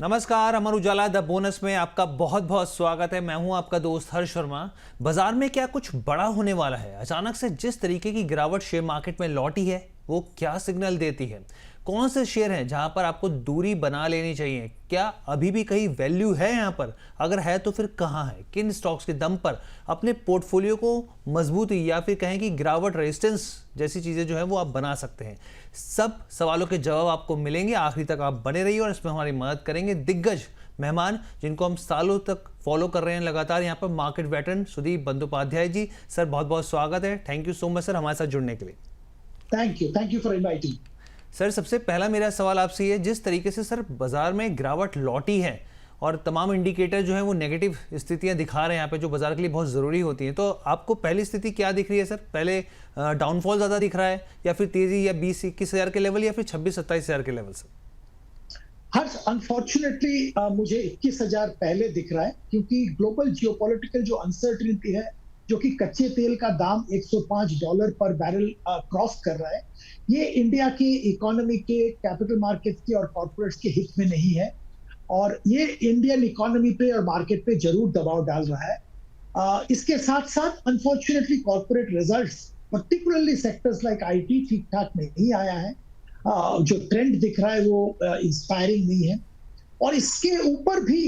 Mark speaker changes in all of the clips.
Speaker 1: नमस्कार, Amar Ujala the bonus में आपका बहुत बहुत स्वागत है। मैं हूं आपका दोस्त हर्ष शर्मा। बाजार में क्या कुछ बड़ा होने वाला है? अचानक से जिस तरीके की गिरावट शेयर मार्केट में लौटी है वो क्या सिग्नल देती है? कौन से शेयर हैं जहां पर आपको दूरी बना लेनी चाहिए? क्या अभी भी कहीं वैल्यू है यहां पर? अगर है तो फिर कहां है? किन स्टॉक्स के दम पर अपने पोर्टफोलियो को मजबूती या फिर कहें कि गिरावट रेजिस्टेंस जैसी चीजें जो है वो आप बना सकते हैं? सब सवालों के जवाब आपको मिलेंगे। आखिरी तक आप बने रहिए और इसमें हमारी मदद करेंगे दिग्गज मेहमान जिनको हम सालों तक फॉलो कर रहे हैं लगातार यहाँ पर, मार्केट वेटरन सुदीप बंदोपाध्याय जी। सर बहुत बहुत स्वागत है। Thank you so much sir हमारे साथ जुड़ने के लिए।
Speaker 2: Thank you for inviting.
Speaker 1: Sir सबसे पहला मेरा सवाल आपसे ये, जिस तरीके से सर बाजार में गिरावट लौटी है और तमाम इंडिकेटर जो है वो नेगेटिव स्थितियां दिखा रहे हैं यहाँ पे, जो बाजार के लिए बहुत ज़रूरी होती हैं, तो आपको पहली स्थिति क्या दिख रही है सर? पहले डाउनफॉल ज़्यादा दिख रहा है या फिर तेज़ी, या 20-21 हज़ार के लेवल या फिर 26-27 हज़ार के लेवल सर?
Speaker 2: हर अनफॉर्चुनेटली मुझे 21,000 पहले दिख रहा है, क्योंकि ग्लोबल जियोपॉलिटिकल जो अनसर्टिनिटी है, जो कि कच्चे तेल का दाम $105 पर बैरल क्रॉस कर रहा है, ये इंडिया की इकोनॉमी के, कैपिटल मार्केट के और कॉर्पोरेट्स के हित में नहीं है और ये इंडियन इकोनॉमी पे और मार्केट पे जरूर दबाव डाल रहा है। इसके साथ साथ unfortunately corporate results, particularly sectors like IT, ठीक ठाक नहीं आया है। जो ट्रेंड दिख रहा है वो इंस्पायरिंग नहीं है और इसके ऊपर भी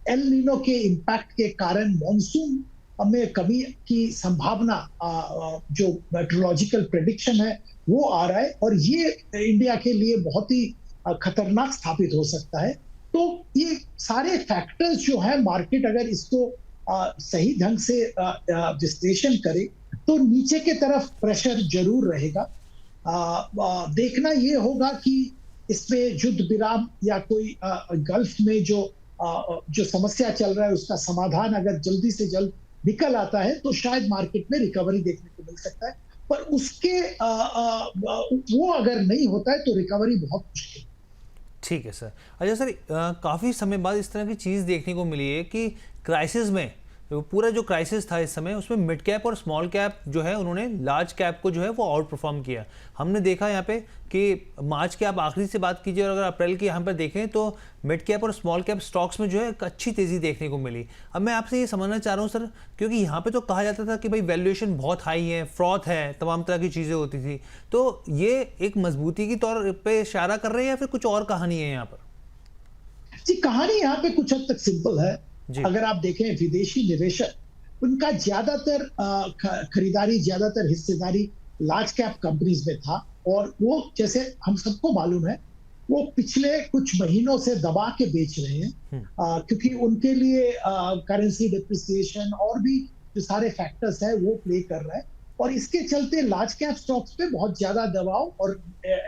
Speaker 2: एल नीनो के इम्पैक्ट के कारण मॉनसून में कमी की संभावना, जो मेट्रोलॉजिकल प्रेडिक्शन है वो आ रहा है और ये इंडिया के लिए बहुत ही खतरनाक स्थापित हो सकता है। तो ये सारे फैक्टर्स जो है, मार्केट अगर इसको सही ढंग से विश्लेषण करे तो नीचे के तरफ प्रेशर जरूर रहेगा। देखना ये होगा कि इसमें युद्ध विराम या कोई गल्फ में जो समस्या चल रहा है उसका समाधान अगर जल्दी से जल्द निकल आता है तो शायद मार्केट में रिकवरी देखने को मिल सकता है, पर उसके वो अगर नहीं होता है तो रिकवरी बहुत मुश्किल।
Speaker 1: ठीक है सर। अच्छा सर, काफ़ी समय बाद इस तरह की चीज़ देखने को मिली है कि क्राइसिस में, पूरा जो क्राइसिस था इस समय, उसमें मिड कैप और स्मॉल कैप जो है उन्होंने लार्ज कैप को जो है वो आउट परफॉर्म किया। हमने देखा यहाँ पे कि मार्च के आप आखिरी से बात कीजिए और अगर अप्रैल की यहाँ पर देखें तो मिड कैप और स्मॉल कैप स्टॉक्स में जो है एक अच्छी तेज़ी देखने को मिली। अब मैं आपसे ये समझना चाह रहा हूँ सर, क्योंकि यहाँ पे तो कहा जाता था कि भाई वैल्यूएशन बहुत हाई है, फ्रॉथ है, तमाम तरह की चीज़ें होती थी, तो ये एक मजबूती की तौर पर इशारा कर रहे हैं या फिर कुछ और कहानी है यहाँ पर?
Speaker 2: जी, कहानी यहाँ पे कुछ हद तक सिंपल है। अगर आप देखें, विदेशी निवेशक, उनका ज्यादातर खरीदारी, ज्यादातर हिस्सेदारी लार्ज कैप कंपनीज में था और वो, जैसे हम सबको मालूम है, वो पिछले कुछ महीनों से दबा के बेच रहे हैं, क्योंकि उनके लिए करेंसी डिप्रिसिएशन और भी जो सारे फैक्टर्स है वो प्ले कर रहा है और इसके चलते लार्ज कैप स्टॉक्स पे बहुत ज्यादा दबाव और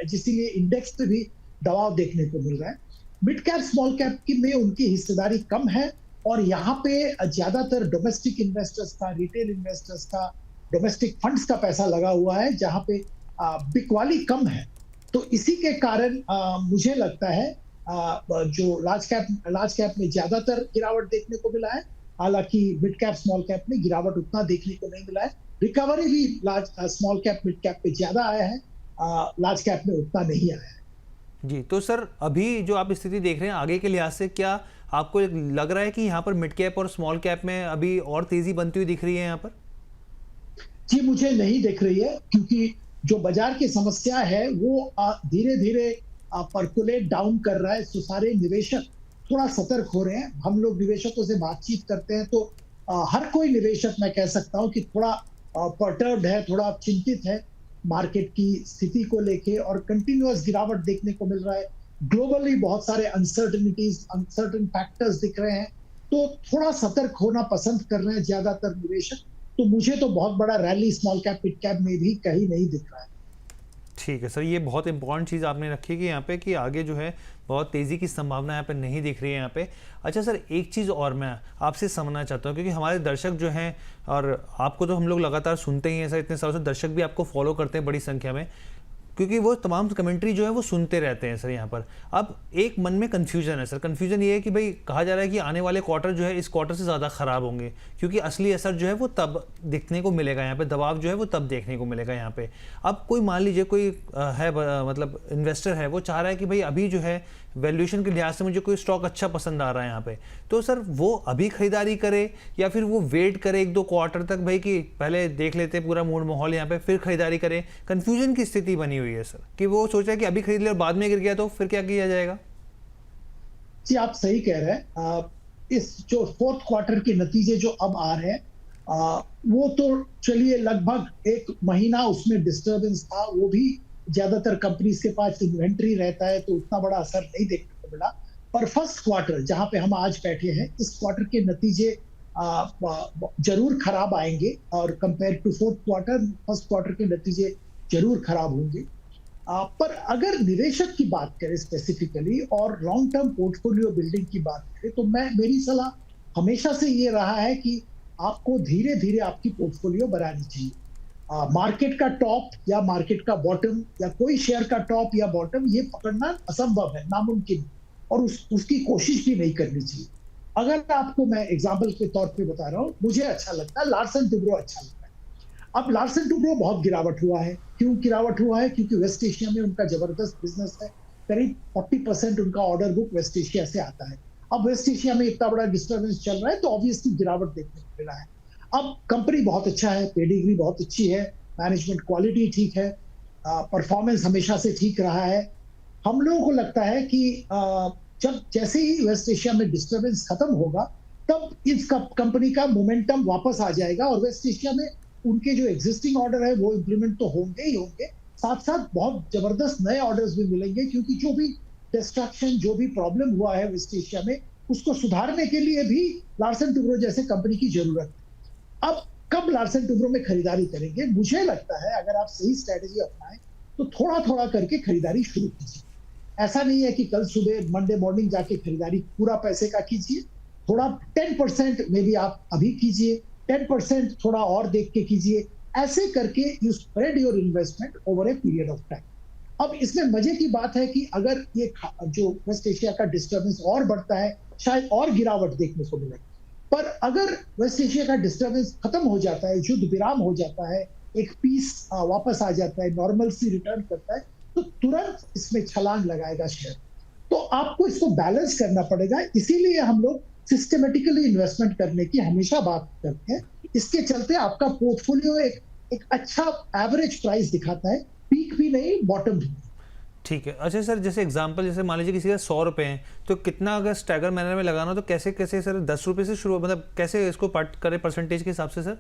Speaker 2: इसीलिए इंडेक्स पे भी दबाव देखने को मिल रहा है। मिड कैप स्मॉल कैप की में उनकी हिस्सेदारी कम है और यहाँ पे ज्यादातर डोमेस्टिक इन्वेस्टर्स का, रिटेल इन्वेस्टर्स का, डोमेस्टिक फंड्स का पैसा लगा हुआ है, जहाँ पे बिकवाली कम है। तो इसी के कारण मुझे लगता है जो लार्ज कैप में ज्यादातर गिरावट देखने को मिला है, हालांकि मिड कैप स्मॉल कैप में गिरावट उतना देखने को नहीं मिला है। रिकवरी भी स्मॉल कैप मिड कैप पे ज्यादा आया है, लार्ज कैप में उतना नहीं आया है।
Speaker 1: जी, तो सर अभी जो आप स्थिति देख रहे हैं आगे के लिहाज से, क्या आपको लग रहा है कि यहाँ पर मिड कैप और स्मॉल कैप में अभी और तेजी बनती हुई दिख रही है यहाँ पर?
Speaker 2: जी, मुझे नहीं दिख रही है, क्योंकि जो बाजार की समस्या है वो धीरे धीरे परकुलेट डाउन कर रहा है। तो सारे निवेशक थोड़ा सतर्क हो रहे हैं। हम लोग निवेशकों से बातचीत करते हैं तो हर कोई निवेशक, मैं कह सकता हूँ कि थोड़ा पर्टर्ब्ड है, थोड़ा चिंतित है मार्केट की स्थिति को लेके और कंटिन्यूअस गिरावट देखने को मिल रहा है। ग्लोबली बहुत सारे अनसर्टन फैक्टर्स दिख रहे हैं, तो थोड़ा सतर्क होना पसंद कर रहे हैं ज्यादातर निवेशक। तो मुझे तो बहुत बड़ा rally small cap mid cap में भी कहीं नहीं दिख रहा है।
Speaker 1: ठीक है सर, ये बहुत इंपॉर्टेंट चीज़ आपने रखी कि यहाँ पे कि आगे जो है बहुत तेज़ी की संभावना यहाँ पे नहीं दिख रही है यहाँ पे। अच्छा सर, एक चीज़ और मैं आपसे समझना चाहता हूँ, क्योंकि हमारे दर्शक जो हैं, और आपको तो हम लोग लगातार सुनते ही हैं सर, इतने सालों से दर्शक भी आपको फॉलो करते हैं बड़ी संख्या में। क्योंकि वो तमाम कमेंट्री जो है वो सुनते रहते हैं सर यहाँ पर। अब एक मन में कन्फ्यूजन है सर, कन्फ्यूजन ये है कि भाई कहा जा रहा है कि आने वाले क्वार्टर जो है इस क्वार्टर से ज़्यादा ख़राब होंगे, क्योंकि असली असर जो है वो तब दिखने को मिलेगा यहाँ पे, दबाव जो है वो तब देखने को मिलेगा यहाँ पे। अब कोई मान लीजिए कोई मतलब इन्वेस्टर है, वो चाह रहा है कि भाई अभी जो है वैल्यूएशन के लिहाज से मुझे कोई स्टॉक अच्छा पसंद आ रहा है यहाँ पे, तो सर वो अभी खरीदारी करे या फिर वो वेट करे 1-2 क्वार्टर तक भाई कि पहले देख लेते पूरा मूड माहौल यहाँ पे फिर खरीदारी करें? कंफ्यूजन की स्थिति बनी हुई है सर कि वो सोच रहा है कि अभी खरीद ले और बाद में गिर गया तो फिर क्या किया जाएगा?
Speaker 2: जी आप सही कह रहे हैं। इस जो फोर्थ क्वार्टर के नतीजे जो अब आ रहे हैं, वो तो चलिए लगभग एक महीना उसमें डिस्टरबेंस था, वो भी ज्यादातर कंपनीज के पास इन्वेंट्री रहता है तो उतना बड़ा असर नहीं देखने को मिला। पर फर्स्ट क्वार्टर जहां पे हम आज बैठे हैं, इस क्वार्टर के नतीजे जरूर खराब आएंगे और compare to fourth quarter first quarter के नतीजे जरूर खराब होंगे। पर अगर निवेशक की बात करें स्पेसिफिकली और लॉन्ग टर्म पोर्टफोलियो बिल्डिंग की बात करें, तो मेरी सलाह हमेशा से ये रहा है कि आपको धीरे धीरे आपकी पोर्टफोलियो बनानी चाहिए। मार्केट का टॉप या मार्केट का बॉटम या कोई शेयर का टॉप या बॉटम ये पकड़ना असंभव है, नामुमकिन, और उसकी कोशिश भी नहीं करनी चाहिए। अगर आपको मैं एग्जाम्पल के तौर पे बता रहा हूँ, मुझे अच्छा लगता है लार्सन टुब्रो अच्छा लगता है। अब लार्सन टुब्रो बहुत गिरावट हुआ है। क्यों गिरावट हुआ है? क्योंकि वेस्ट एशिया में उनका जबरदस्त बिजनेस है। करीब 40% उनका ऑर्डर बुक वेस्ट एशिया से आता है। अब वेस्ट एशिया में इतना बड़ा डिस्टर्बेंस चल रहा है तो ऑब्वियसली गिरावट देखने को मिला है। अब कंपनी बहुत अच्छा है, पेडिग्री बहुत अच्छी है, मैनेजमेंट क्वालिटी ठीक है, परफॉर्मेंस हमेशा से ठीक रहा है। हम लोगों को लगता है कि जब जैसे ही वेस्ट एशिया में डिस्टर्बेंस खत्म होगा तब इस कंपनी का मोमेंटम वापस आ जाएगा और वेस्ट एशिया में उनके जो एग्जिस्टिंग ऑर्डर है वो इंप्लीमेंट तो होंगे ही होंगे, साथ साथ बहुत जबरदस्त नए ऑर्डर्स भी मिलेंगे, क्योंकि जो भी डिस्ट्रक्शन, जो भी प्रॉब्लम हुआ है वेस्ट एशिया में, उसको सुधारने के लिए भी लार्सन टुब्रो जैसे कंपनी की जरूरत है। अब कब लार्सन टुब्रो में खरीदारी करेंगे? मुझे लगता है अगर आप सही स्ट्रेटेजी अपनाएं तो थोड़ा थोड़ा करके खरीदारी शुरू कीजिए। ऐसा नहीं है कि कल सुबह मंडे मॉर्निंग जाके खरीदारी पूरा पैसे का कीजिए, थोड़ा 10% में भी आप अभी कीजिए, 10% थोड़ा और देख के कीजिए। ऐसे करके you spread your investment over a period of time. अब इसमें मजे की बात है कि अगर ये जो वेस्ट एशिया का डिस्टर्बेंस और बढ़ता है, शायद और गिरावट देखने को मिले। पर अगर वेस्ट एशिया का डिस्टर्बेंस खत्म हो जाता है, युद्ध विराम हो जाता है, एक पीस वापस आ जाता है, नॉर्मलसी रिटर्न करता है, तो तुरंत इसमें छलांग लगाएगा शेयर। तो आपको इसको बैलेंस करना पड़ेगा। इसीलिए हम लोग सिस्टमेटिकली इन्वेस्टमेंट करने की हमेशा बात करते हैं। इसके चलते आपका पोर्टफोलियो एक अच्छा एवरेज प्राइस दिखाता है, पीक भी नहीं, बॉटम भी नहीं।
Speaker 1: ठीक है। अच्छा सर, जैसे एग्जांपल, जैसे मान लीजिए किसी का 100 रुपये हैं, तो कितना अगर स्टैगर मैनर में लगाना हो तो कैसे कैसे सर 10 रुपये से शुरू, मतलब कैसे इसको पार्ट करें परसेंटेज के हिसाब से सर?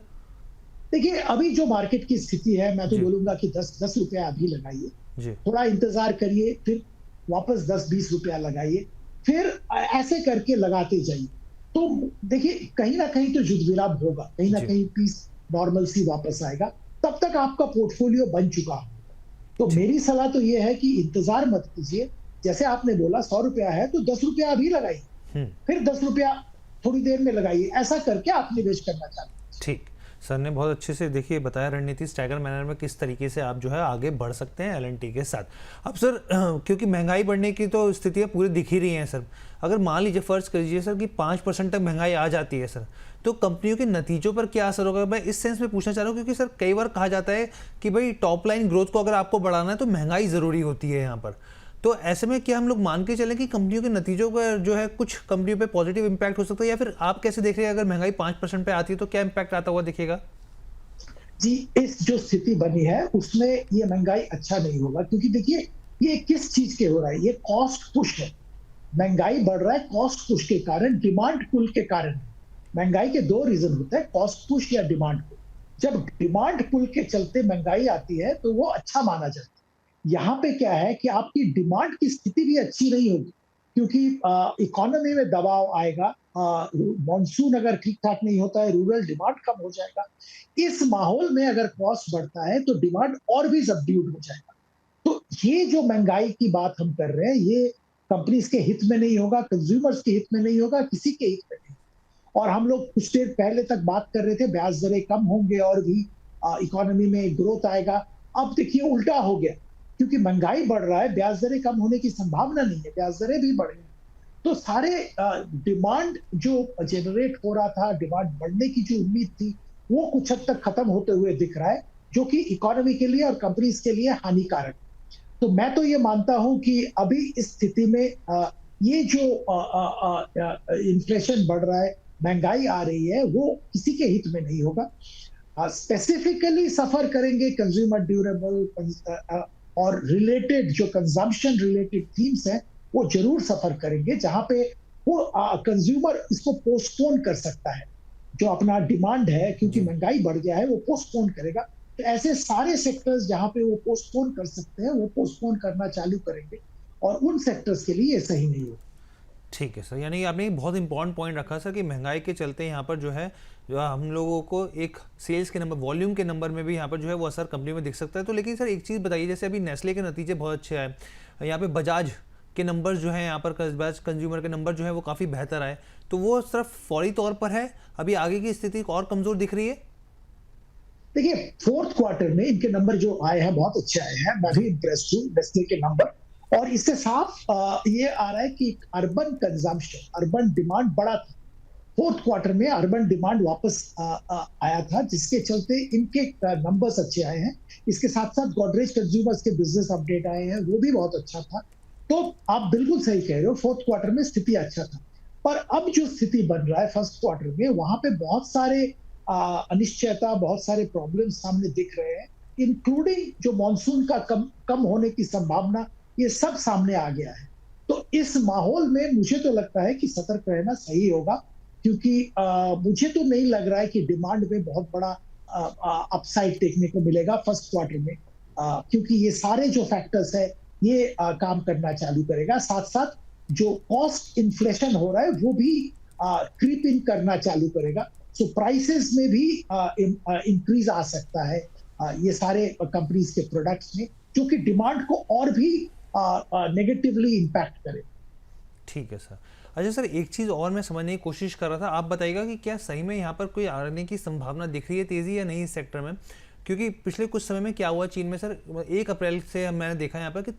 Speaker 2: देखिए अभी जो मार्केट की स्थिति है, मैं तो बोलूंगा कि 10 रुपया अभी लगाइए, थोड़ा इंतजार करिए, फिर वापस 10-20 रुपया लगाइए, फिर ऐसे करके लगाते जाइए। तो देखिए कहीं ना कहीं तो युद्ध विराम होगा, कहीं ना कहीं पीस नॉर्मल सी वापस आएगा, तब तक आपका पोर्टफोलियो बन चुका होगा। तो मेरी सलाह तो ये है कि इंतजार मत कीजिए। जैसे आपने बोला 100 रुपया है तो 10 रुपया अभी लगाइए, फिर 10 रुपया थोड़ी देर में लगाइए, ऐसा करके आप निवेश करना चाहते हैं।
Speaker 1: ठीक, सर ने बहुत अच्छे से देखिए बताया रणनीति स्टैगर मैनर में किस तरीके से आप जो है आगे बढ़ सकते हैं एल&टी के साथ। अब सर क्योंकि महंगाई बढ़ने की तो स्थितियाँ पूरी दिख ही रही हैं सर, अगर मान लीजिए फर्ज करिए सर कि 5% तक महंगाई आ जाती है सर, तो कंपनियों के नतीजों पर क्या असर होगा? मैं इस सेंस में पूछना चाह रहा हूँ, क्योंकि सर कई बार कहा जाता है कि भाई टॉप लाइन ग्रोथ को अगर आपको बढ़ाना है तो महंगाई ज़रूरी होती है यहाँ पर। तो ऐसे में क्या हम लोग मान के चलें कि कंपनियों के नतीजों का जो है कुछ कंपनियों पे पॉजिटिव इंपैक्ट हो सकता है, या फिर आप कैसे देख रहे हैं अगर महंगाई 5% पे आती है तो क्या इंपैक्ट आता हुआ दिखेगा?
Speaker 2: जी, इस जो स्थिति बनी है उसमें ये महंगाई अच्छा नहीं होगा, क्योंकि देखिए ये किस चीज के हो रहा है, ये कॉस्ट पुश है। महंगाई बढ़ रहा है कॉस्ट पुश के कारण, डिमांड पुल के कारण। महंगाई के दो रीजन होते हैं, कॉस्ट पुश या डिमांड पुल। जब डिमांड पुल के चलते महंगाई आती है तो वो अच्छा माना जाता है। यहाँ पे क्या है कि आपकी डिमांड की स्थिति भी अच्छी नहीं होगी, क्योंकि इकोनॉमी में दबाव आएगा, मॉनसून अगर ठीक ठाक नहीं होता है, रूरल डिमांड कम हो जाएगा। इस माहौल में अगर कॉस्ट बढ़ता है तो डिमांड और भी सबड्यूड हो जाएगा। तो ये जो महंगाई की बात हम कर रहे हैं, ये कंपनीज के हित में नहीं होगा, कंज्यूमर्स के हित में नहीं होगा, किसी के हित में नहीं। और हम लोग कुछ देर पहले तक बात कर रहे थे ब्याज दरें कम होंगे और भी इकोनॉमी में ग्रोथ आएगा। अब देखिए उल्टा हो गया, क्योंकि महंगाई बढ़ रहा है, ब्याज दरें कम होने की संभावना नहीं है, ब्याज दरें भी बढ़े। तो सारे डिमांड जो जनरेट हो रहा था, डिमांड बढ़ने की जो उम्मीद थी, वो कुछ हद तक खत्म होते हुए दिख रहा है, जो कि इकोनॉमी के लिए और कंपनीज के लिए हानिकारक। तो मैं तो ये मानता हूं कि अभी इस स्थिति में ये जो इन्फ्लेशन बढ़ रहा है, महंगाई आ रही है, वो किसी के हित में नहीं होगा। स्पेसिफिकली सफर करेंगे कंज्यूमर ड्यूरेबल और रिलेटेड जो कंजम्पशन रिलेटेड थीम्स हैं, वो जरूर सफर करेंगे, जहां पे वो कंज्यूमर इसको पोस्टपोन कर सकता है, जो अपना डिमांड है, क्योंकि महंगाई बढ़ गया है, वो पोस्टपोन करेगा। तो ऐसे सारे सेक्टर्स जहां पे वो पोस्टपोन कर सकते हैं, वो पोस्टपोन करना चालू करेंगे, और उन सेक्टर्स के लिए ये सही नहीं होगा।
Speaker 1: ठीक है सर, यानी आपने एक बहुत इंपॉर्टेंट पॉइंट रखा सर कि महंगाई के चलते यहाँ पर जो है हम लोगों को एक सेल्स के नंबर, वॉल्यूम के नंबर में भी यहाँ पर जो है वो असर कंपनी में दिख सकता है। तो लेकिन सर एक चीज़ बताइए, जैसे अभी नेस्ले के नतीजे बहुत अच्छे आए, यहाँ पे बजाज के नंबर जो है, यहाँ पर बजाज कंज्यूमर के नंबर जो है वो काफ़ी बेहतर आए, तो वो सिर्फ फौरी तौर पर है, अभी आगे की स्थिति और कमज़ोर दिख रही है?
Speaker 2: देखिए, फोर्थ क्वार्टर में इनके नंबर जो आए हैं बहुत अच्छे आए हैं, मैं भी इम्प्रेस्ड हूँ नेस्ले के नंबर। और इससे साफ ये आ रहा है कि अर्बन कंजम्पशन, अर्बन डिमांड बढ़ा था। फोर्थ क्वार्टर में अर्बन डिमांड वापस आया था, जिसके चलते इनके नंबर्स अच्छे आए हैं। इसके साथ साथ गोदरेज कंज्यूमर्स के बिजनेस अपडेट आए हैं, वो भी बहुत अच्छा था। तो आप बिल्कुल सही कह रहे हो, फोर्थ क्वार्टर में स्थिति अच्छा था। पर अब जो स्थिति बन रहा है फर्स्ट क्वार्टर में, वहां पे बहुत सारे अनिश्चयता, बहुत सारे प्रॉब्लम सामने दिख रहे हैं, इंक्लूडिंग जो मॉनसून का कम होने की संभावना, ये सब सामने आ गया है। तो इस माहौल में मुझे तो लगता है कि सतर्क रहना सही होगा, क्योंकि मुझे तो नहीं लग रहा है कि डिमांड में बहुत बड़ा अपसाइड देखने को मिलेगा फर्स्ट क्वार्टर में, क्योंकि ये सारे जो फैक्टर्स है ये काम करना चालू करेगा। साथ साथ जो कॉस्ट इन्फ्लेशन हो रहा है वो भी क्रीप इन करना चालू करेगा। सो प्राइसेस में भी इंक्रीज आ सकता है ये सारे कंपनीज के प्रोडक्ट्स में, जो कि डिमांड को और भी नेगेटिवली इम्पैक्ट करे।
Speaker 1: ठीक है सर। अच्छा सर, एक चीज़ और मैं समझने की कोशिश कर रहा था, आप बताइएगा कि क्या सही में यहाँ पर कोई आने की संभावना दिख रही है तेज़ी या नहीं इस सेक्टर में? क्योंकि पिछले कुछ समय में क्या हुआ चीन में सर, 1 अप्रैल से मैंने देखा यहाँ पर कि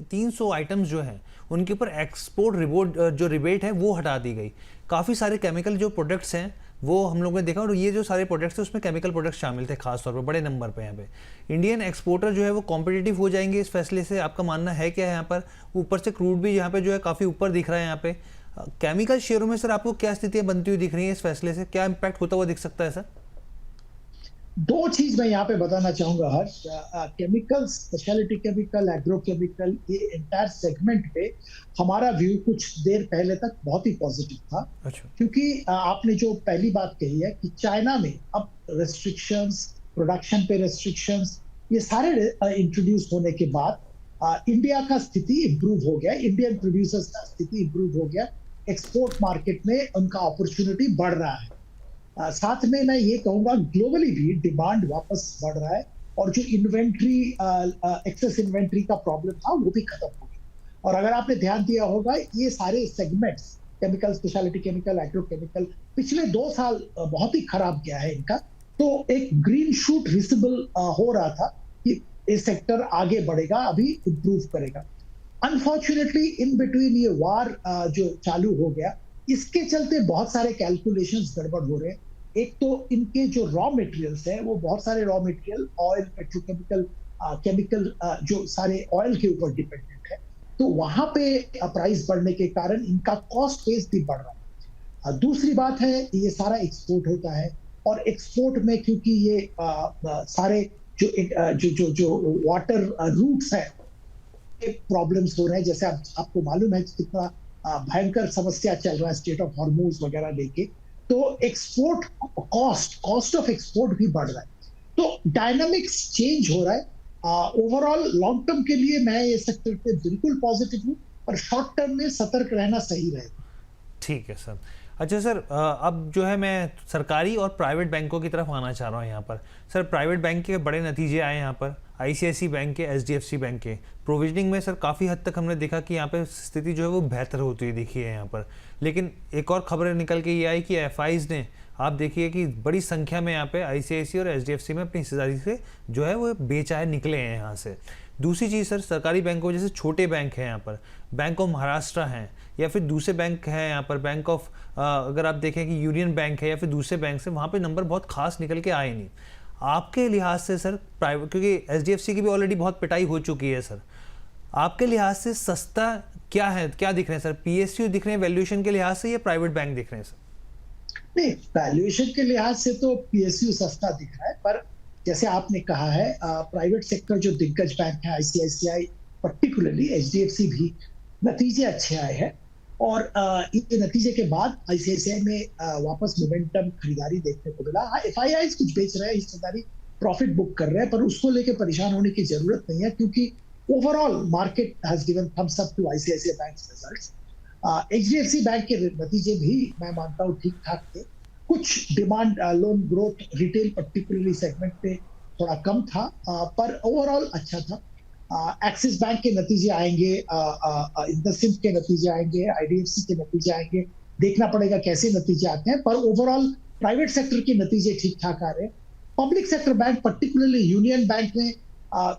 Speaker 1: 300 आइटम्स जो हैं उनके ऊपर एक्सपोर्ट जो रिबेट है वो हटा दी गई। काफ़ी सारे केमिकल जो प्रोडक्ट्स हैं वो हम लोगों ने देखा, और ये जो सारे प्रोडक्ट्स थे उसमें केमिकल प्रोडक्ट्स शामिल थे खासतौर पर बड़े नंबर पे। यहाँ पे इंडियन एक्सपोर्टर जो है वो कॉम्पिटिटिव हो जाएंगे इस फैसले से, आपका मानना है क्या है यहाँ पर? ऊपर से क्रूड भी यहाँ पे जो है काफ़ी ऊपर दिख रहा है। यहाँ पे केमिकल शेयरों में सर आपको क्या स्थितियाँ बनती हुई दिख रही हैं इस फैसले से, क्या इम्पैक्ट होता हुआ दिख सकता है सर?
Speaker 2: दो चीज मैं यहाँ पे बताना चाहूंगा Harsh. Chemical, speciality chemical, agro chemical, ये एंटायर सेगमेंट पे हमारा व्यू कुछ देर पहले तक बहुत ही पॉजिटिव था।
Speaker 1: अच्छा।
Speaker 2: क्योंकि आपने जो पहली बात कही है कि चाइना में अब रेस्ट्रिक्शंस, प्रोडक्शन पे रेस्ट्रिक्शंस, ये सारे इंट्रोड्यूस होने के बाद इंडिया का स्थिति इंप्रूव हो गया, इंडियन प्रोड्यूसर्स का स्थिति इंप्रूव हो गया, एक्सपोर्ट मार्केट में उनका अपॉर्चुनिटी बढ़ रहा है। साथ में मैं ये कहूंगा ग्लोबली भी डिमांड वापस बढ़ रहा है, और जो इन्वेंट्री, एक्सेस इन्वेंट्री का प्रॉब्लम था वो भी खत्म हो गया। और अगर आपने ध्यान दिया होगा, ये सारे segments, chemical, speciality chemical, agro chemical, पिछले 2 साल बहुत ही खराब गया है इनका। तो एक ग्रीन शूट विजिबल हो रहा था कि ये सेक्टर आगे बढ़ेगा, अभी इंप्रूव करेगा। अनफॉर्चुनेटली इन बिटवीन ये वार जो चालू हो गया, इसके चलते बहुत सारे कैलकुलेशंस गड़बड़ हो रहे हैं। एक तो इनके जो रॉ मटेरियल्स है, वो बहुत सारे raw material oil, petrochemical, chemical, जो सारे ऑयल के ऊपर डिपेंडेंट है, तो वहां पे प्राइस बढ़ने के कारण इनका कॉस्ट बेस भी बढ़ रहा है। दूसरी बात है, ये सारा एक्सपोर्ट होता है, और एक्सपोर्ट में क्योंकि ये सारे जो वाटर रूट्स है, प्रॉब्लम्स हो रहे हैं, जैसे आपको मालूम है कितना भयंकर समस्या चल रहा है स्टेट ऑफ हॉर्मुज वगैरह लेके, तो एक्सपोर्ट कॉस्ट ऑफ एक्सपोर्ट भी बढ़ रहा है। तो डायनामिक्स चेंज हो रहा है। ओवरऑल लॉन्ग टर्म के लिए मैं ये सेक्टर पे बिल्कुल पॉजिटिव हूँ, पर शॉर्ट टर्म में सतर्क रहना सही रहेगा।
Speaker 1: ठीक है सर। अच्छा सर, अब जो है मैं सरकारी और प्राइवेट बैंकों की तरफ आना चाह रहा हूँ यहाँ पर। सर प्राइवेट बैंक के बड़े नतीजे आए यहाँ पर, आईसीआईसी बैंक के, एचडीएफसी बैंक के। प्रोविजनिंग में सर काफ़ी हद तक हमने देखा कि यहाँ पे स्थिति जो है वो बेहतर होती हुई दिखी है यहाँ पर। लेकिन एक और खबर निकल के ये आई कि एफआईज ने आप देखिए कि बड़ी संख्या में यहाँ पे आईसीआईसीआई और एचडीएफसी में अपनी हिस्सेदारी से जो है वो बेचाए निकले हैं यहाँ से। दूसरी चीज़ सर, सरकारी बैंकों जैसे छोटे बैंक हैं यहाँ पर, बैंक ऑफ महाराष्ट्र हैं या फिर दूसरे बैंक हैं यहाँ पर, बैंक ऑफ अगर आप देखें कि यूनियन बैंक है या फिर दूसरे बैंक से, वहाँ पे नंबर बहुत खास निकल के आए नहीं। आपके लिहाज से सर प्राइवेट, क्योंकि एचडीएफसी की भी ऑलरेडी बहुत पिटाई हो चुकी है सर, आपके लिहाज से सस्ता क्या है, क्या दिख रहे हैं सर? पीएसयू दिख रहे हैं वैल्यूएशन के लिहाज से या प्राइवेट बैंक दिख रहे हैं सर?
Speaker 2: नहीं, वैल्यूएशन के लिहाज से तो पीएसयू सस्ता दिख रहा है, पर जैसे आपने कहा है प्राइवेट सेक्टर जो दिग्गज बैंक है, आईसीआईसीआई पर्टिकुलरली, एचडीएफसी भी नतीजे अच्छे आए हैं। और ये नतीजे के बाद आईसीआईसीआई में वापस मोमेंटम खरीदारी देखने को मिला। हाँ, एफआईआई कुछ बेच रहे हैं, हिस्सेदारी प्रॉफिट बुक कर रहे हैं, पर उसको लेकर परेशान होने की जरूरत नहीं है, क्योंकि overall market has given thumbs up to ICICI bank's results. HDFC bank के नतीजे भी मैं मानता हूँ ठीक ठाक थे। कुछ demand loan growth retail particularly segment पे थोड़ा कम था, पर ओवरऑल अच्छा था। एक्सिस बैंक के नतीजे आएंगे, इंडसइंड के नतीजे आएंगे, आईडीएफसी के नतीजे आएंगे, देखना पड़ेगा कैसे नतीजे आते हैं, पर ओवरऑल प्राइवेट सेक्टर के नतीजे ठीक ठाक आ रहे हैं। Public sector bank particularly union bank में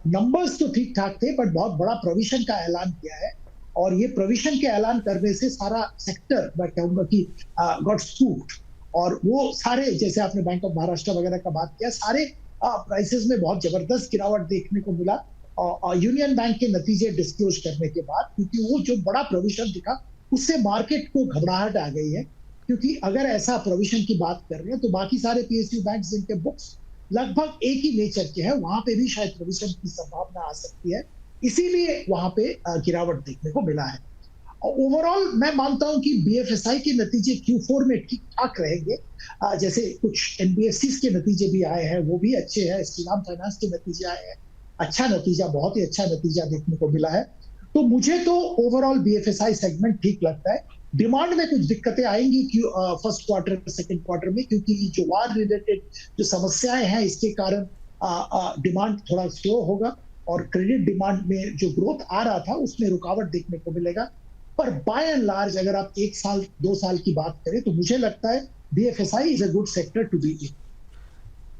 Speaker 2: नंबर्स तो ठीक ठाक थे, बट बहुत बड़ा प्रोविजन का ऐलान किया है, और ये प्रोविजन के ऐलान करने से सारा सेक्टर मैं कहूंगा कि गॉट स्कूप्ड, और वो सारे, जैसे आपने बैंक ऑफ महाराष्ट्र वगैरह का बात किया, सारे प्राइसेस में बहुत जबरदस्त गिरावट देखने को मिला यूनियन बैंक के नतीजे डिस्क्लोज करने के बाद, क्योंकि वो जो बड़ा प्रोविजन दिखा उससे मार्केट को घबराहट आ गई है। क्योंकि अगर ऐसा प्रोविजन की बात कर रहे हैं तो बाकी सारे पीएसयू बैंक जिनके बुक्स लगभग एक ही नेचर के हैं, वहां पे भी शायद प्रोविजन की संभावना आ सकती है, इसीलिए वहां पे गिरावट देखने को मिला है। ओवरऑल मैं मानता हूं कि बीएफएसआई के नतीजे Q4 में ठीक ठाक रहेंगे। जैसे कुछ एनबीएफसीज के नतीजे भी आए हैं, वो भी अच्छे हैं। श्रीराम फाइनेंस के नतीजे आए हैं, अच्छा नतीजा, बहुत ही अच्छा नतीजा देखने को मिला है। तो मुझे तो ओवरऑल बीएफएसआई सेगमेंट ठीक लगता है। डिमांड में कुछ दिक्कतें आएंगी फर्स्ट क्वार्टर सेकंड क्वार्टर में, क्योंकि जो वार रिलेटेड जो समस्याएं हैं इसके कारण डिमांड थोड़ा स्लो होगा, और क्रेडिट डिमांड में जो ग्रोथ आ रहा था उसमें रुकावट देखने को मिलेगा। पर बाय एंड लार्ज अगर आप 1 साल 2 साल की बात करें तो मुझे लगता है BFSI is a good sector to be in.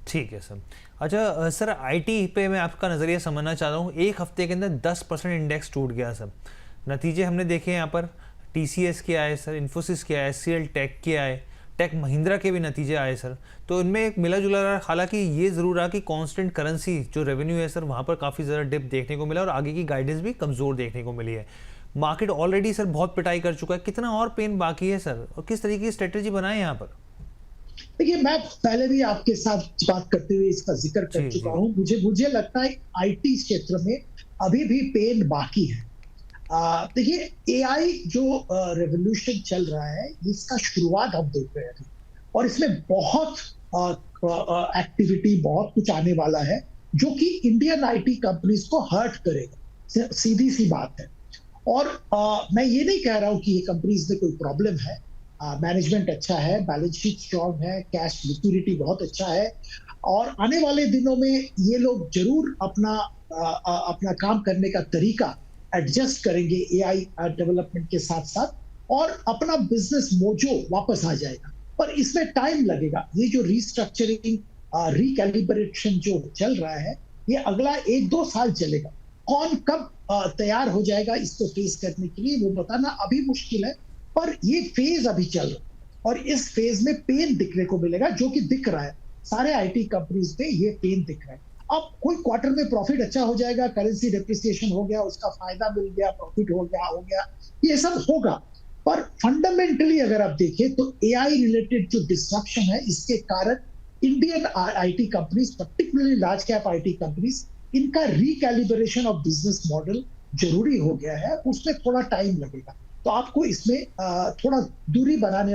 Speaker 1: ठीक है सर। अच्छा सर, आईटी पे मैं आपका नज़रिया समझना चाहता हूँ। एक हफ्ते के अंदर 10% इंडेक्स टूट गया सर। नतीजे हमने देखे यहाँ पर, टीसीएस के आए सर, इन्फोसिस के आए, सीएल टेक के आए, टेक महिंद्रा के भी नतीजे आए सर। तो इनमें एक मिला जुला रहा, हालांकि ये ज़रूर रहा कि कांस्टेंट करेंसी जो रेवेन्यू है सर, वहाँ पर काफ़ी ज़्यादा डिप देखने को मिला और आगे की गाइडेंस भी कमज़ोर देखने को मिली है। मार्केट ऑलरेडी सर बहुत पिटाई कर चुका है, कितना और पेन बाकी है सर, और किस तरीके की स्ट्रेटेजी बनाए यहाँ पर?
Speaker 2: देखिए, मैं पहले भी आपके साथ बात करते हुए इसका जिक्र कर चुका हूं। मुझे लगता है आईटी क्षेत्र में अभी भी पेन बाकी है। देखिए, एआई जो रेवोल्यूशन चल रहा है, इसका शुरुआत हम देख रहे हैं अभी, और इसमें बहुत एक्टिविटी, बहुत कुछ आने वाला है जो कि इंडियन आईटी कंपनीज को हर्ट करेगा, सीधी सी बात है। और मैं ये नहीं कह रहा हूं कि ये कंपनीज में कोई प्रॉब्लम है। मैनेजमेंट अच्छा है, बैलेंस शीट स्ट्रॉन्ग है, कैश लिक्विडिटी बहुत अच्छा है, और आने वाले दिनों में ये लोग जरूर अपना काम करने का तरीका एडजस्ट करेंगे एआई डेवलपमेंट के साथ साथ, और अपना बिजनेस मोजो वापस आ जाएगा। पर इसमें टाइम लगेगा। ये जो रीस्ट्रक्चरिंग, रिकैलिब्रेशन जो चल रहा है, ये अगला 1-2 साल चलेगा। कौन कब तैयार हो जाएगा इसको फेस करने के लिए, वो बताना अभी मुश्किल है, पर ये फेज अभी चल रहा है, और इस फेज में पेन दिखने को मिलेगा, जो कि दिख रहा है सारे आईटी कंपनीज में, ये पेन दिख रहा है। अब कोई क्वार्टर में प्रॉफिट अच्छा हो जाएगा, करेंसी डेप्रिसिएशन हो गया, उसका फायदा मिल गया, प्रॉफिट हो गया, ये सब होगा। पर फंडामेंटली अगर आप देखें तो एआई रिलेटेड जो डिस्ट्रप्शन है, इसके कारण Indian IT companies, particularly large cap IT companies, इनका रिकैलिब्रेशन ऑफ बिजनेस मॉडल जरूरी हो गया है, उसमें थोड़ा टाइम लगेगा। तो आपको इसमें थोड़ा दूरी बनाए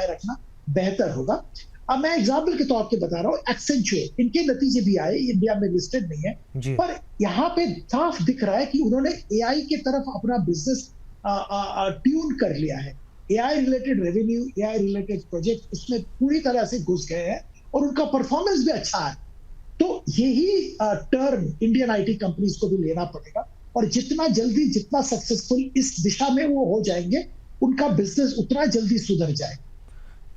Speaker 2: रखना बेहतर होगा। अब मैं एग्जाम्पल के तौर पे बता रहा हूँ, एक्सेंचुअर, इनके नतीजे भी आए, इंडिया में लिस्टेड नहीं है, पर यहाँ पे साफ दिख रहा है कि उन्होंने एआई की तरफ अपना बिजनेस ट्यून कर लिया है। AI related revenue, AI related project उसमें पूरी तरह से घुस गए हैं, और उनका परफॉर्मेंस भी अच्छा है। तो यही टर्न इंडियन आईटी कंपनीज को भी लेना पड़ेगा, और जितना जल्दी, जितना सक्सेसफुल इस दिशा में वो हो जाएंगे, उनका बिजनेस उतना जल्दी सुधर जाएगा।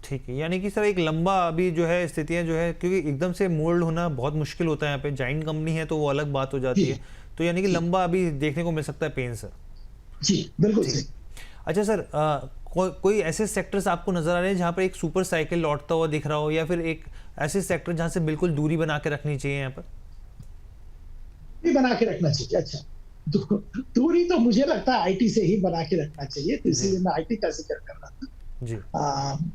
Speaker 1: ठीक है, यानी कि सर एक लंबा अभी जो है स्थितियाँ जो है, क्योंकि एकदम से मोल्ड होना बहुत मुश्किल होता है यहाँ पे, जाइंट कंपनी है तो वो अलग बात हो
Speaker 2: जी
Speaker 1: जाती है। तो यानी कि
Speaker 2: जी
Speaker 1: लंबा अभी देखने को मिल सकता है पेन सर।
Speaker 2: जी बिल्कुल
Speaker 1: ठीक।
Speaker 2: सही।
Speaker 1: अच्छा सर, कोई ऐसे सेक्टर्स आपको नजर आ रहे हैं जहाँ पर एक सुपर साइकिल लौटता हुआ दिख रहा हो, या फिर एक ऐसे सेक्टर जहाँ से बिल्कुल दूरी बना के रखनी चाहिए यहाँ पर?
Speaker 2: भी बना के रखना चाहिए। अच्छा, दूरी तो मुझे लगता है आईटी से ही बना के रखना चाहिए, तो
Speaker 1: जी
Speaker 2: इसीलिए मैं आईटी का जिक्र कर रहा था।
Speaker 1: जी।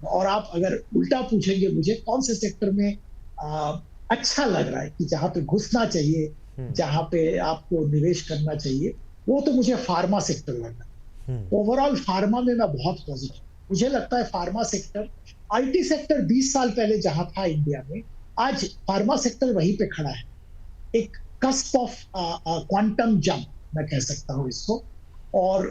Speaker 2: और आप अगर उल्टा पूछेंगे मुझे कौन से सेक्टर में अच्छा लग रहा है कि जहां पे घुसना चाहिए,
Speaker 1: हम्म
Speaker 2: जहां पे आपको निवेश करना चाहिए, वो तो मुझे फार्मा सेक्टर लग रहा
Speaker 1: हम्म
Speaker 2: है। ओवरऑल फार्मा में मैं बहुत पॉजिटिव, मुझे लगता है फार्मा सेक्टर, आईटी सेक्टर 20 साल पहले जहां था इंडिया में, आज फार्मा सेक्टर वहीं पे खड़ा है। एक कस्प ऑफ क्वांटम जंप मैं कह सकता हूं इसको। और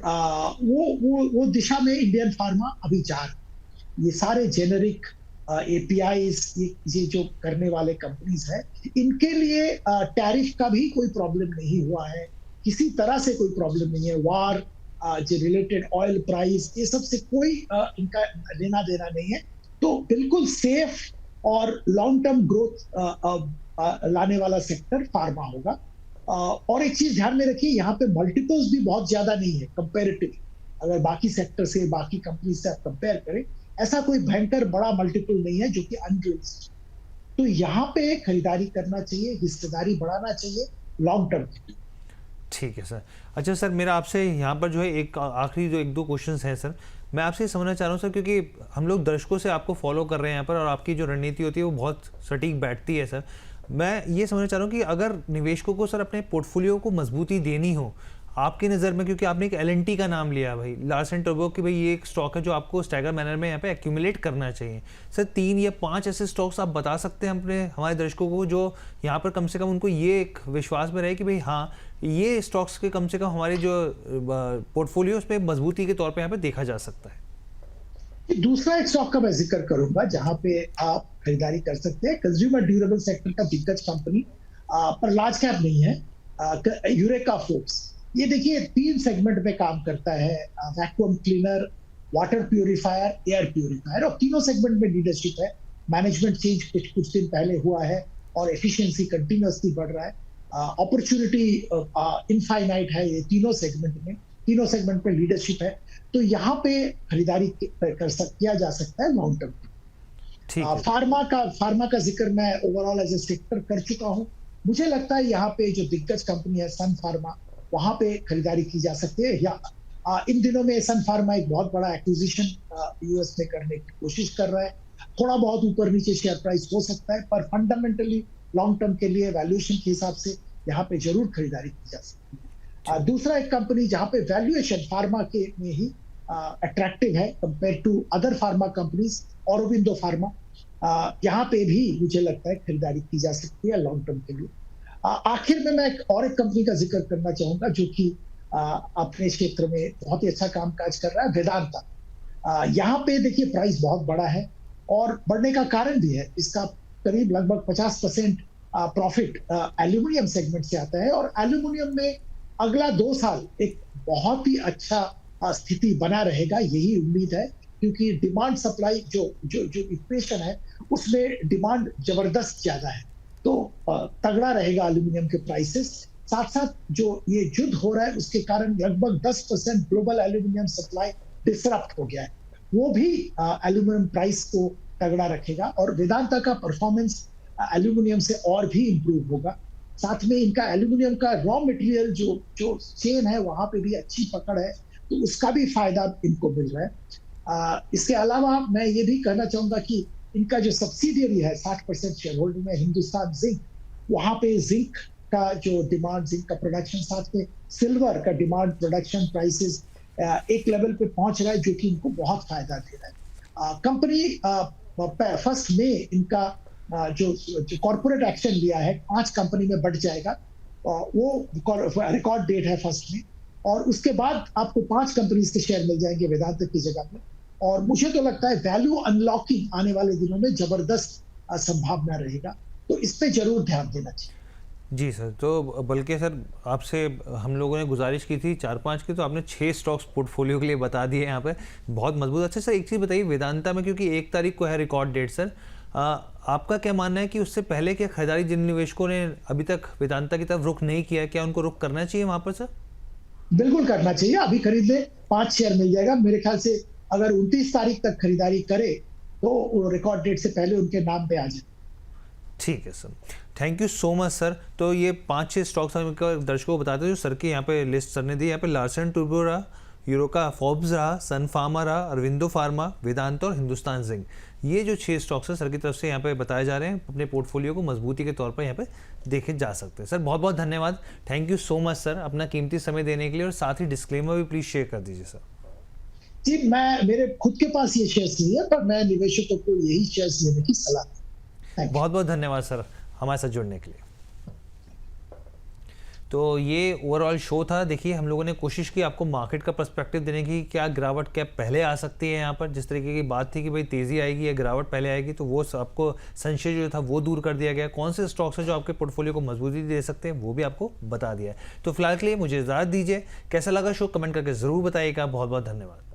Speaker 2: वो दिशा में इंडियन फार्मा अभी जा रहा है। ये सारे जेनेरिक एपीआईज, ये जो करने वाले कंपनीज हैं, इनके लिए टैरिफ का भी कोई प्रॉब्लम नहीं हुआ है, किसी तरह से कोई प्रॉब्लम नहीं है। वार जो रिलेटेड ऑयल प्राइस, ये सब से कोई इनका लेना देना नहीं है। तो बिल्कुल सेफ और लॉन्ग टर्म ग्रोथ लाने वाला सेक्टर फार्मा होगा। और एक चीज ध्यान में रखिए, यहाँ पे मल्टीपल्स भी बहुत ज्यादा नहीं है कंपेरेटिव। अगर बाकी सेक्टर से, बाकी कंपनी से आप कंपेयर करें, ऐसा कोई भयंकर बड़ा मल्टीपल नहीं है जो कि अनरियलिस्टिक। तो यहाँ पे खरीदारी करना चाहिए, हिस्सेदारी बढ़ाना चाहिए लॉन्ग टर्म।
Speaker 1: ठीक है सर। अच्छा सर, मेरा आपसे यहाँ पर जो है एक आखिरी जो एक दो क्वेश्चंस हैं सर, मैं आपसे समझना चाह रहा हूँ सर, क्योंकि हम लोग दर्शकों से आपको फॉलो कर रहे हैं यहाँ पर, और आपकी जो रणनीति होती है वो बहुत सटीक बैठती है सर। मैं ये समझना चाह रहा हूँ कि अगर निवेशकों को सर अपने पोर्टफोलियो को मजबूती देनी हो आपकी नज़र में, क्योंकि आपने एक एल का नाम लिया भाई, लार्सन टोब्रो, कि भाई ये एक स्टॉक है जो आपको स्टैगर मैनर में यहाँ पे एक्यूमुलेट करना चाहिए। सर 3 या 5 ऐसे स्टॉक्स आप बता सकते हैं अपने हमारे दर्शकों को जो यहाँ पर कम से कम उनको ये एक विश्वास में रहे कि भाई हाँ, ये स्टॉक्स के कम से कम हमारे जो पोर्टफोलियो उस पर मजबूती के तौर पर यहाँ पे देखा जा सकता है।
Speaker 2: दूसरा एक स्टॉक का मैं जिक्र करूंगा जहां पे आप खरीदारी कर सकते हैं, कंज्यूमर ड्यूरेबल सेक्टर का दिग्गज कंपनी, पर लार्ज कैप नहीं है, यूरेका फूड्स। ये देखिए 3 सेगमेंट में काम करता है, vacuum cleaner, water purifier, air purifier, और तीनों सेगमेंट में लीडरशिप है। मैनेजमेंट चेंज कुछ दिन पहले हुआ है और एफिशिएंसी कंटिन्यूअसली बढ़ रहा है। अपॉर्चुनिटी इनफाइनाइट है ये तीनों सेगमेंट में लीडरशिप है। तो यहाँ पे खरीदारी किया जा सकता है लॉन्ग टर्म।
Speaker 1: ठीक है।
Speaker 2: फार्मा का जिक्र मैं ओवरऑल एज ए सेक्टर कर चुका हूँ। मुझे लगता है यहाँ पे जो दिग्गज कंपनी है सन फार्मा, वहां पे खरीदारी की जा सकती है। या इन दिनों में सन फार्मा एक बहुत बड़ा एक्विजिशन यूएस में करने की कोशिश कर रहा है। थोड़ा बहुत ऊपर नीचे शेयर प्राइस हो सकता है, पर फंडामेंटली लॉन्ग टर्म के लिए वैल्यूएशन के हिसाब से यहाँ पे जरूर खरीदारी की जा सकती है। दूसरा एक कंपनी जहाँ पे वैल्यूएशन फार्मा के में ही अट्रैक्टिव है compare to other pharma companies, Aurobindo pharma, यहाँ पे भी मुझे लगता है खरीदारी की जा सकती है लॉन्ग टर्म के लिए। आखिर में मैं एक कंपनी का जिक्र करना चाहूंगा जो कि अपने क्षेत्र में बहुत ही अच्छा कामकाज कर रहा है, वेदांता। यहाँ पे देखिए प्राइस बहुत बड़ा है और बढ़ने का कारण भी है, इसका करीब लगभग 50% प्रॉफिट एल्यूमिनियम सेगमेंट से आता है, और एल्यूमिनियम में अगला 2 साल एक बहुत ही अच्छा स्थिति बना रहेगा, यही उम्मीद है। क्योंकि डिमांड सप्लाई जो इक्वेशन है उसमें डिमांड जबरदस्त ज्यादा है, तो तगड़ा रहेगा एल्यूमिनियम के प्राइसेस। साथ साथ जो ये युद्ध हो रहा है उसके कारण लगभग 10% ग्लोबल एल्यूमिनियम सप्लाई डिसरप्ट हो गया है, वो भी एल्यूमिनियम प्राइस को तगड़ा रखेगा। और वेदांता का परफॉर्मेंस एल्यूमिनियम से और भी इंप्रूव होगा। साथ में इनका एल्यूमिनियम का रॉ मटेरियल जो चेन है वहां पे भी अच्छी पकड़ है, तो उसका भी फायदा इनको मिल रहा है। इसके अलावा मैं ये भी कहना चाहूंगा कि इनका जो सब्सिडियरी है 60% शेयर होल्डिंग में, हिंदुस्तान जिंक, वहां पे जिंक का जो डिमांड, जिंक का प्रोडक्शन, साथ में सिल्वर का डिमांड, प्रोडक्शन प्राइसेस एक लेवल पे पहुंच रहा है जो कि इनको बहुत फायदा दे रहा है। कंपनी 1 मई इनका जो कॉर्पोरेट एक्शन लिया है 5 कंपनी में बढ़ जाएगा, वो रिकॉर्ड डेट है 1 मई, और उसके बाद आपको 5 कंपनीज के शेयर मिल जाएंगे वेदांता की जगह में। और मुझे तो लगता है वैल्यू अनलॉकिंग आने वाले दिनों में जबरदस्त संभावना रहेगा, तो इस पे जरूर ध्यान देना चाहिए।
Speaker 1: जी सर, तो बल्कि सर आपसे हम लोगों ने गुजारिश की थी 4-5 की, तो आपने 6 स्टॉक्स पोर्टफोलियो के लिए बता दिए यहाँ पे, बहुत मजबूत। अच्छा सर, एक चीज़ बताइए वेदांता में, क्योंकि 1 तारीख को है रिकॉर्ड डेट सर, आपका क्या मानना है कि उससे पहले क्या खरीदारी जिन निवेशकों ने अभी तक वेदांता की तरफ रुख नहीं किया, क्या उनको रुख करना चाहिए वहाँ पर सर?
Speaker 2: बिल्कुल करना चाहिए, अभी खरीद ले, 5 शेयर मिल जाएगा मेरे ख्याल से। अगर 29 तारीख तक खरीदारी करे तो रिकॉर्ड डेट से पहले उनके नाम पे आ जाए।
Speaker 1: ठीक है sir, thank you so much sir. तो ये 5-6 स्टॉक्स हम दर्शकों को बताते हैं जो सर के यहाँ पे लिस्ट सर ने दी। यहाँ पे लार्सन टुब्रो रहा, यूरोका फोर्ब्स रहा, सन फार्मा रहा, अरविंदो फार्मा, वेदांत और हिंदुस्तान जिंक। ये जो 6 स्टॉक्स है सर की तरफ से यहाँ पे बताए जा रहे हैं, अपने पोर्टफोलियो को मजबूती के तौर पर यहाँ पे देखे जा सकते हैं। सर बहुत बहुत धन्यवाद, thank you so much sir अपना कीमती समय देने के लिए, और साथ ही डिस्क्लेमर भी प्लीज़ शेयर कर दीजिए सर।
Speaker 2: जी, मैं मेरे खुद के पास ये शेयर्स नहीं है, पर मैं निवेशकों को यही शेयर्स लेने की सलाह दूं। Thank you.
Speaker 1: बहुत बहुत धन्यवाद सर हमारे साथ जुड़ने के लिए। तो ये ओवरऑल शो था। देखिए हम लोगों ने कोशिश की आपको मार्केट का पर्सपेक्टिव देने की, क्या गिरावट क्या पहले आ सकती है यहाँ पर, जिस तरीके की बात थी कि भाई तेज़ी आएगी या गिरावट पहले आएगी, तो वो आपको संशय जो था वो दूर कर दिया गया। कौन से स्टॉक्स हैं जो आपके पोर्टफोलियो को मजबूती दे सकते हैं वो भी आपको बता दिया है। तो फिलहाल के लिए मुझे इजाज़त दीजिए। कैसा लगा शो कमेंट करके ज़रूर बताइएगा। बहुत बहुत धन्यवाद।